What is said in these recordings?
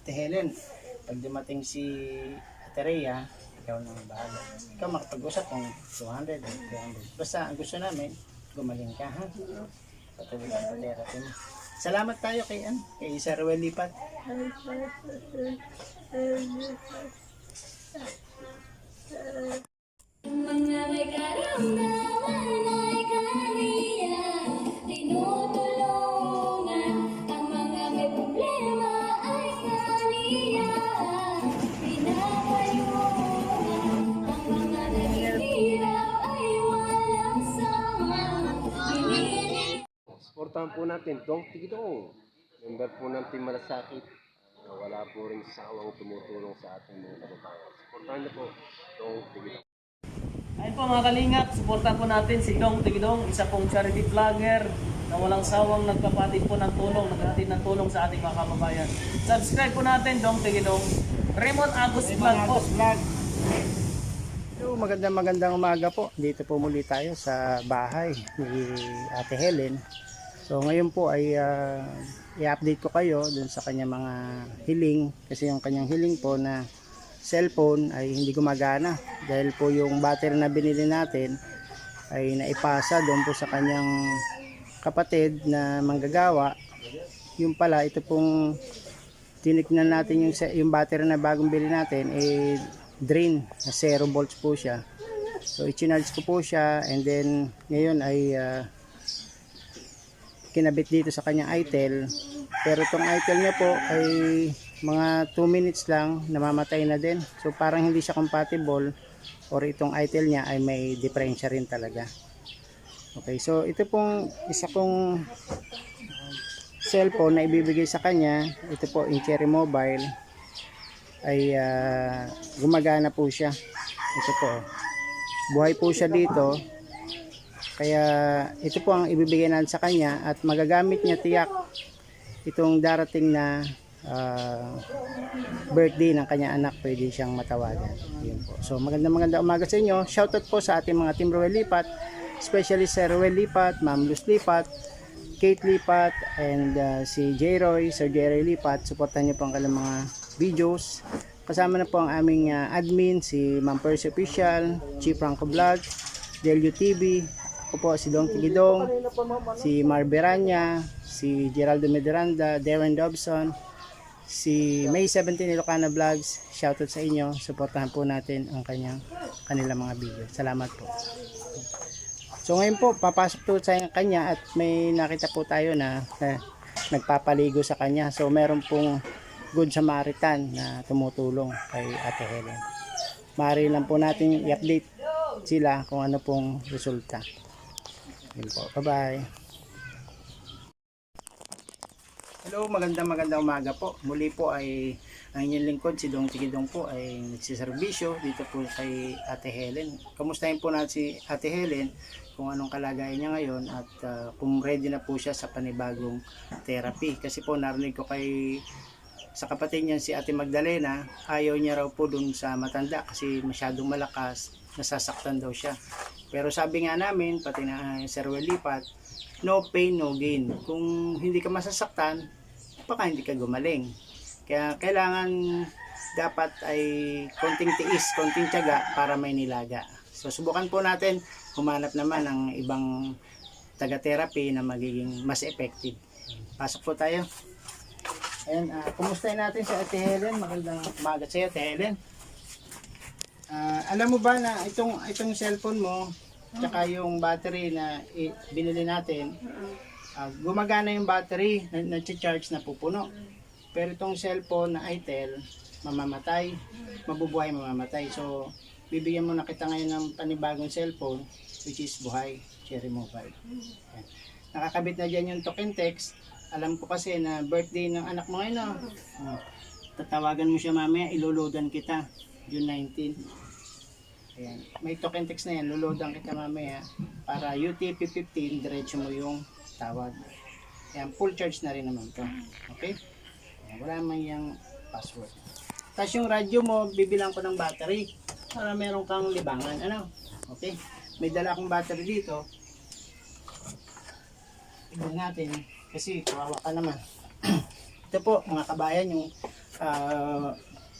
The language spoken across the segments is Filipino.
Ate Helen, pag dumating si Ate Rhea, ikaw nang bahala. Ikaw makapag-usap kung 200 o 300. Basta ang gusto namin, gumaling ka ha. Patuloy ang pa-therapy mo. Salamat tayo kay Sir Ruel Lipat. Mga may karamdaman ay kaniya, tinutulungan. Ang mga may problema ay kaniya, pinapayungan. Ang mga naghihirap ay walang sama. Suportahan po natin, Dong Tigidong. Member po ng Team Malasakit na wala po rin sawang tumutulong sa ating mga kababayan. Suportahan niyo po, Dong Tigidong. Ayun po mga kalingap, supportan po natin si Dong Tigidong, isa pong charity vlogger na walang sawang nagpapatid po ng tulong, naghatid ng tulong sa ating mga kababayan. Subscribe po natin, Dong Tigidong. Raymond Agus Vlog po. So, magandang umaga po. Dito po muli tayo sa bahay ni Ate Helen. So ngayon po ay i-update ko kayo dun sa kanyang mga hiling, kasi yung kanyang hiling po na cellphone ay hindi gumagana dahil po yung battery na binili natin ay naipasa doon po sa kanyang kapatid na manggagawa. Yung pala, ito pong tinignan natin yung battery na bagong bili natin drain na 0 volts po siya. So i-charge ko po siya, and then ngayon ay kinabit dito sa kanyang itel, pero itong itel niya po ay mga 2 minutes lang namamatay na din. So parang hindi siya compatible, or itong itel niya ay may diferensya rin talaga. Okay, so ito pong isa kong cellphone na ibibigay sa kanya. Ito po yung Cherry Mobile ay gumagana po siya. Ito po, buhay po siya dito. Kaya ito po ang ibibigay natin sa kanya, at magagamit niya tiyak itong darating na birthday ng kanyang anak. Pwede siyang matawagan. Yun po. So magandang umaga sa inyo. Shoutout po sa ating mga Team Ruel Lipat, especially Sir Ruel Lipat, Ma'am Luz Lipat, Kate Lipat, and si J. Roy, Sir J. Roy Lipat. Supportan niyo po ang kanilang mga videos. Kasama na po ang aming admin, si Ma'am Percy Official, Chief Franco Vlog, Delio TV, ako po si Dong Tigidong, si Mar Beranya, si Geraldo Medranda, Darren Dobson, si May 17 Ilocana Vlogs. Shoutout sa inyo. Suportahan po natin ang kanilang mga video. Salamat po. So ngayon po, papasok po sa kanya, at may nakita po tayo na nagpapaligo sa kanya. So meron pong Good Samaritan na tumutulong kay Ate Helen. Maaari lang po natin i-update sila kung ano pong resulta. Yun po. Bye-bye. Hello, magandang umaga po. Muli po ay ang inyong lingkod, si Dong Tigidong po, ay nagsiservisyo dito po kay Ate Helen. Kamustahin po natin si Ate Helen kung anong kalagayan niya ngayon, at kung ready na po siya sa panibagong therapy. Kasi po narinig ko sa kapatid niya, si Ate Magdalena, ayaw niya raw po dun sa matanda kasi masyadong malakas, nasasaktan daw siya. Pero sabi nga namin, pati na Sir Ruel Lipat, no pain, no gain. Kung hindi ka masasaktan, baka hindi ka gumaling. Kaya kailangan dapat ay konting tiis, konting tiyaga para may nilaga. So subukan po natin humanap naman ng ibang taga-therapy na magiging mas effective. Pasok po tayo. Ayan, kumustahin natin si Ate Helen. Magandang umaga sa iyo, Ate Helen. Alam mo ba na itong cellphone mo, tsaka yung battery na binili natin, gumagana yung battery, na-charge na pupuno. Pero itong cellphone na itel, mamamatay, mabubuhay, mamamatay. So, bibigyan mo na kita ngayon ng panibagong cellphone, which is buhay, Cherry Mobile. Ayan. Nakakabit na dyan yung token text. Alam ko kasi na birthday ng anak mo ngayon. Tatawagan mo siya mamaya, iloloadan kita, June 19. Ayan. May token text na yan, loloadan kita mamaya para UTP 15, diretso mo yung tawag. Ayan, full charge na rin naman to. Okay? Ayan, wala man yung password. Tapos yung radyo mo, bibilang ko ng battery para meron kang libangan. Ano? Okay? May dala akong battery dito. Tignan natin kasi kawawa ka naman. Ito po mga kabayan, yung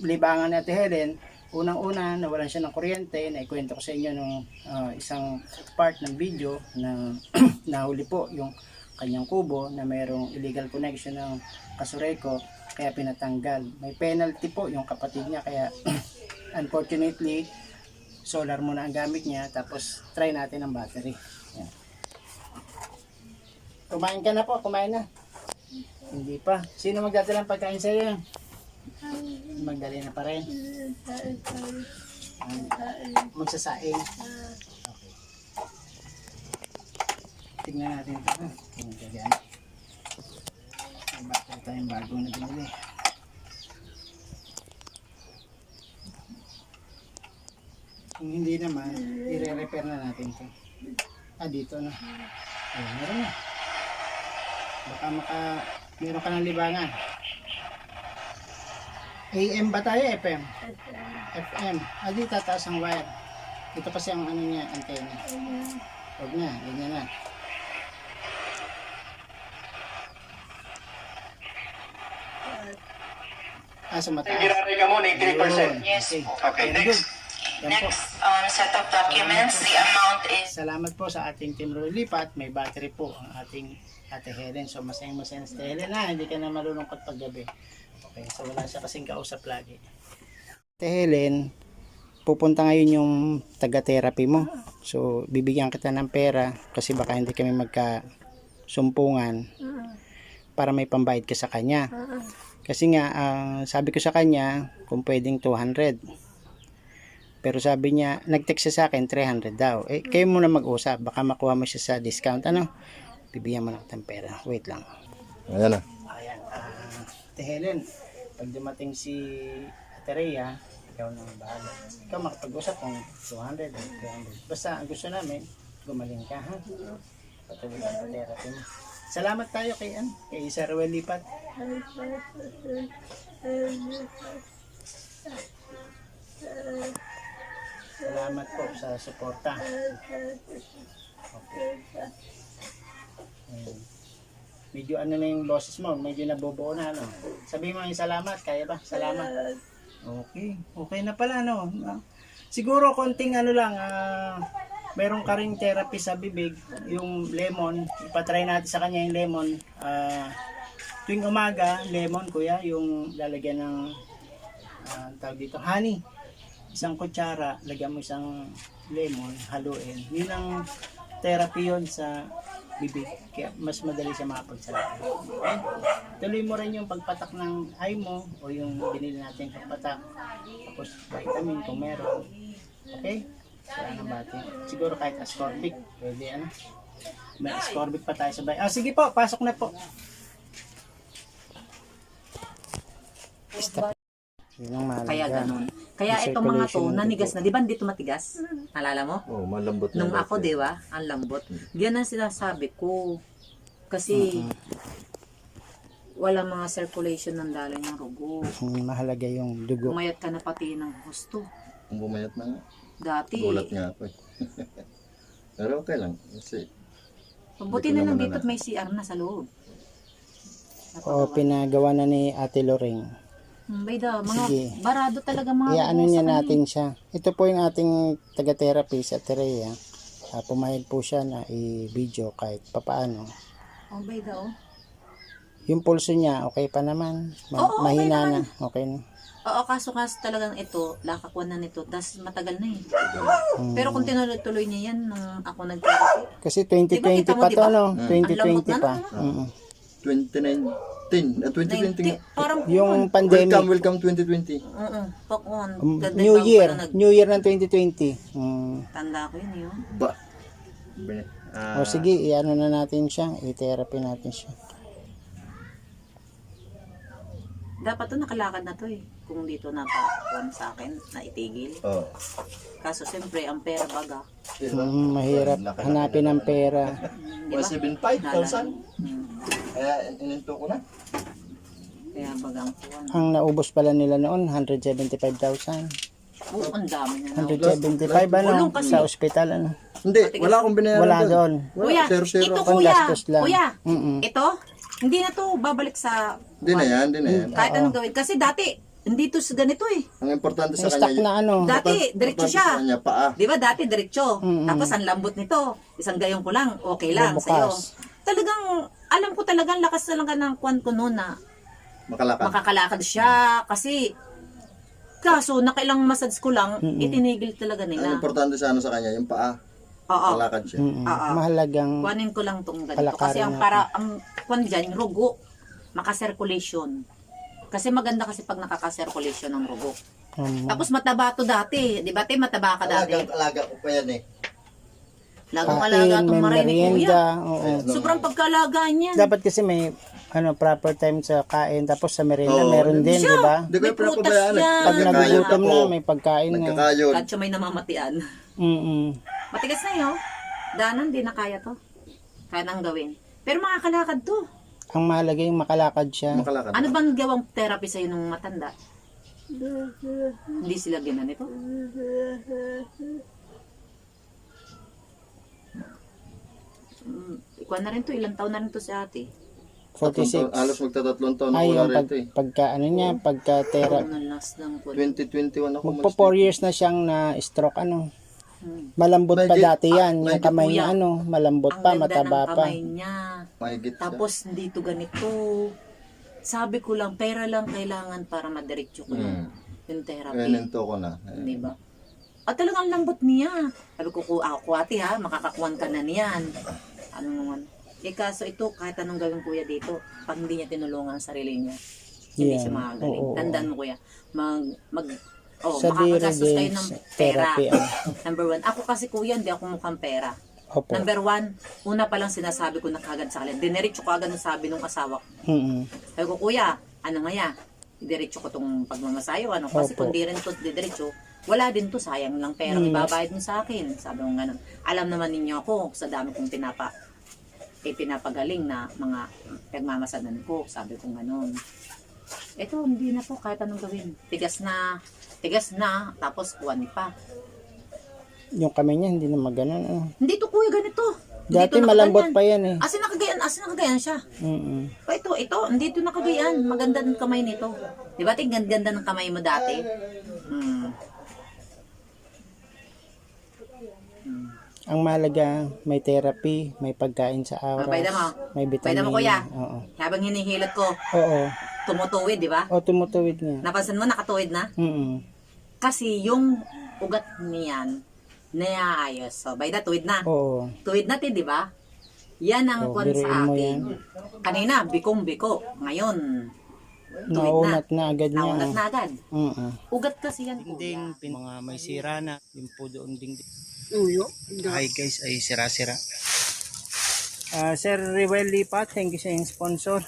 libangan natin Helen, unang-una nawalan siya ng kuryente. Naikwento ko sa inyo nung isang part ng video na nahuli po yung kanyang kubo na mayroong illegal connection ng Kasureco, kaya pinatanggal. May penalty po yung kapatid niya, kaya unfortunately solar muna ang gamit niya, tapos try natin ang battery. Yan. Kumain ka na po, kumain na. Hindi pa. Sino magdadala ng pagkain sa iyo? Magdali na pa rin. Magsasaing. Okay. Tignan natin ito. Tingnan ka dyan. May battery tayong bago na binili. Kung hindi naman, i-repair na natin ito. Dito na. Ayun, meron na. Baka meron ka ng libangan. AM ba tayo? FM? FM. Di tataas ang wire. Ito kasi ang ano niya, antenna. Huwag na, ganyan na. Sa mataas. Ginari ka mo, 83%. Yes. Okay, Very good. next. Yan po. Next set of documents, the amount is Salamat po sa ating Team Lipat. May battery po ang ating Ate Helen. So masayang-masaya na si Helen na. Hindi ka na malulungkot paggabi. Okay, so wala siya kasing kausap lagi. Ate Helen, pupunta ngayon yung taga-therapy mo. So bibigyan kita ng pera kasi baka hindi kami magkasumpungan para may pambayad ka sa kanya. Kasi nga, sabi ko sa kanya kung pwedeng 200. Pero sabi niya, nag-text siya sa akin 300 daw. Kayo muna mag-usap, baka makuha mo siya sa discount. Ano? Bibigyan mo na ng pera. Wait lang. Ayan na. Ayan. Ate Helen, pag dumating si Ate Rhea, ikaw na bahala. Ikaw makapag-usap kung 200 o 300. Basta ang gusto namin, gumaling ka, ha? Patuloy ang therapy mo. Salamat tayo kay Sir Ruel Lipat. Salamat po sa suporta. Okay. Medyo ano na yung boses mo, medyo nabubuo na, ano. Sabihin mo yung salamat, kaya ba? Salamat. Okay, okay na pala, no. Siguro konting ano lang, meron ka ring therapy sa bibig, yung lemon, ipatry natin sa kanya yung lemon. Tuwing umaga, lemon kuya, yung lalagyan ng tawag dito, honey. Isang kutsara, lagyan mo isang lemon, haluin. Yun ang therapy yun sa bibig. Kaya mas madali siya makapagsalita. Okay? Tuloy mo rin yung pagpatak ng eye mo o yung binili natin pagpatak. Tapos vitamin kung meron. Okay? Wala nang bati. Siguro kahit ascorbic. Pwede ano. May ascorbic pa tayo sabay. Sige po, pasok na po. Stop. Yun ang mahalaga. kaya ganun. Kaya Yung itong mga to, circulation ng nanigas dugo. na. Di ba dito matigas? Alala mo? Oh, malambot na. Nung ako, di ba? Ang lambot. Yan ang sinasabi ko. Kasi, walang mga circulation ng daloy ng rugo. Mahalaga yung dugo. Umayat ka na pati ng gusto. Kung bumayat na nga. Dati, Gulat nga ako eh. Pero okay lang. Kasi, mabuti Hindi ko na lang naman dito na- may CR na sa loob. O pinagawa na ni Ate Loreng. Bayda, mga Sige. barado talaga mga Iaano rugo niya sa kanya. natin siya. Ito po yung ating taga-therapy sa Terea. Pumayag po siya na i-video kahit papaano. Oh, bayda, oh. Yung pulso niya, okay pa naman. Oo, okay Mahina naman. na. Okay na. Oo, kaso talagang ito, lakakuan na nito, tas matagal na eh. Pero kung tinuloy-tuloy niya yan, nung ako nag-therapy, Kasi Diba, 2020 kita mo, pa to, diba? no? Ang 2020 lambot na, pa. no? Mm-mm. 2019. 2020 nga. parang, Yung pandemic. Welcome 2020. oo, pakon. New Year. New Year ng 2020. Tanda ko yun, yun. Ba? O sige, i-ano na natin siya. I-therapy natin siya. Dapat to nakalakad na to eh. Kung dito napakuan sa akin, na itigil. Oh. Kaso siyempre, ang pera baga. Mahirap hanapin ng pera. Di ba? 175,000. Kaya ininto ko na. Kaya baga ang kuwan. Ang naubos pala nila noon, 175,000. Oo, ang dami na. 175 ano? Bulong kasi. Sa ospital ano? Hindi, wala akong binayaran Wala doon. Kuya, Zero. ito Pang kuya. gastos lang. Kuya, Mm-mm. ito, Hindi na to babalik sa Hindi na yan, hindi na yan. kahit anong gawin. Kasi dati, hindi to sa ganito eh. Ang importante May sa stock kanya, na ano. Dati, diretso importante siya. sa kanya, paa. Di ba dati diretso? Tapos ang lambot nito, isang gayong ko lang, okay lang Bubukas. sa'yo. Talagang, alam ko talagang lakas talaga ng kwan ko noon na Makalakad. makakalakad siya. Kasi, kaso nakailang massage ko lang, itinigil talaga Ang nila. importante sa ano sa kanya, yung paa. Oo. Makalakad siya. Mahalagang Kuhanin ko lang tong ganito. Palakarin Kasi ang natin. para, ang kwan dyan, rugo, makasirculation. Kasi maganda kasi pag nakaka-circulation ng rugo. Tapos mataba to dati. Di ba, te, mataba ka dati. Alaga ko pa yan eh. Lagong alaga kain, itong may maray ni kuya. merienda. Oo. Sobrang pagkalaga niyan. Dapat kasi may proper time sa kain tapos sa merienda Oo. meron din, Siya. di ba? Hindi ko May yung pinapabayaan. prutas yan. Pag nagugutom ako. na may pagkain na. Nagkakayod. At siya may namamatian. Mm. Matigas na yun. Danan, di na kaya to. Kaya nang gawin. Pero makakalakad to. Ang mahalaga yung makalakad siya. Makalakad. Ano bang gawang therapy sa'yo nung matanda? Hindi sila ginanito. Ikuha na rin to. Ilang taon na rin to si ate. 46. Halos magtatatlong taon na Ay, wala yung rin ito eh. pagka ano niya, pagka therapy. Ano last lang po. 2021 ako. Magpo 4 years na siyang na stroke ano. Malambot pa Mahigit- dati yan. Yung mahigit kamay kuya. niya ano, malambot Ang pa, ganda mataba ng pa. kamay niya. Mahigit siya. Tapos dito ganito. Sabi ko lang, pera lang kailangan para madiretso ko yung therapy. Ganito ko na. Di ba? At talagang lambot niya. Sabi ko, ako ate ha, makakakuhan ka na niyan. Ano naman. Eh kaso ito, kahit anong gawin kuya dito, pag hindi niya tinulungan ang sarili niya, hindi Yeah. siya makagaling. Oo. Tandaan mo kuya, Sa makakagastos kayo Diri ng Games pera. therapy. Number 1. Ako kasi kuya, hindi ako mukhang pera. Opo. Number 1, una pa lang sinasabi ko na kagad sa kanila. Dinerecho ko agad ang sabi ng asawa ko. Mm. Sabi ko, kuya, ano nga ya? Diretso ko tong pagmamasayo. Ano? Kasi Opo. kung di rin to diretso, wala din to, sayang lang pera. Ibabayad mo sa akin. Sabi ko ganun. Alam naman ninyo ako sa dami kong pinapagaling na mga pagmamasadan ko. Sabi ko ganun. Ito, hindi na po kahit anong gawin. Tigas na, tapos buwan pa. Yung kamay niya hindi na maganon. Ano. Hindi to kuya ganito. Dati Dito malambot nakaganyan. pa yan eh. Asin nakagayan siya. Mm. O ito, hindi ito nakagayan. Maganda ng kamay nito. Di ba, ganda ng kamay mo dati? Ang mahalaga, may therapy, may pagkain sa araw. Bayda mo. May Bayda vitamin. mo, kuya. Oo. Habang hinihilot ko, Oo. tumutuwid, di ba? O, tumutuwid niya. Napansin mo, nakatuwid na? Mm. Kasi yung ugat niyan, naayos. So, bayda, tuwid na. Oo. Tuwid natin, di ba? Yan ang Oh, kwan biruin sa mo akin. yan. Kanina, bikong-biko. Ngayon, tuwid Naunat na agad niya. Naunat na agad. Mm. Ugat kasi yan. Ding, mga may sira na. Yung po doon ding. Hi guys, ay sira-sira. Sir Rewel Lipat, thank you sa iyong sponsor.